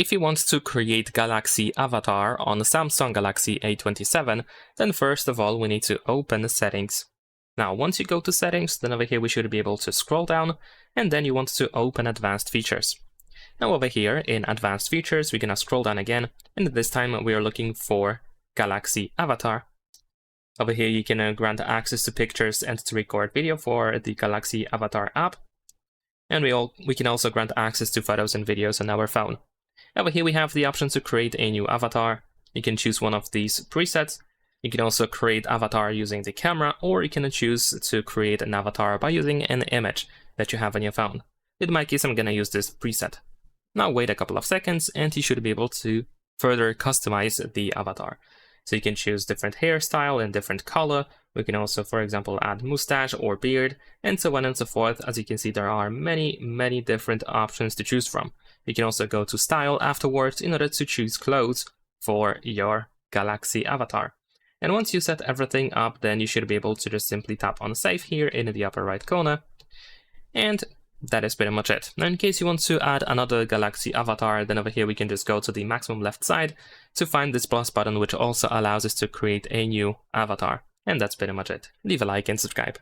If you want to create Galaxy avatar on the Samsung Galaxy A27, then first of all we need to open the settings. Now once you go to settings, then over here we should be able to scroll down, and then you want to open advanced features. Now over here in advanced features, we're gonna scroll down again, and this time we are looking for Galaxy avatar. Over here you can grant access to pictures and to record video for the Galaxy avatar app. And we can also grant access to photos and videos on our phone. Over here we have the option to create a new avatar. You can choose one of these presets. You can also create avatar using the camera, or you can choose to create an avatar by using an image that you have on your phone. In my case, I'm gonna use this preset. Now wait a couple of seconds and you should be able to further customize the avatar. So you can choose different hairstyle and different color. We can also, for example, add mustache or beard, and so on and so forth. As you can see, there are many different options to choose from. You can also go to style afterwards in order to choose clothes for your Galaxy avatar. And once you set everything up, then you should be able to just simply tap on save here in the upper right corner. And that is pretty much it. Now in case you want to add another Galaxy avatar, then over here we can just go to the maximum left side to find this plus button, which also allows us to create a new avatar. And that's pretty much it. Leave a like and subscribe.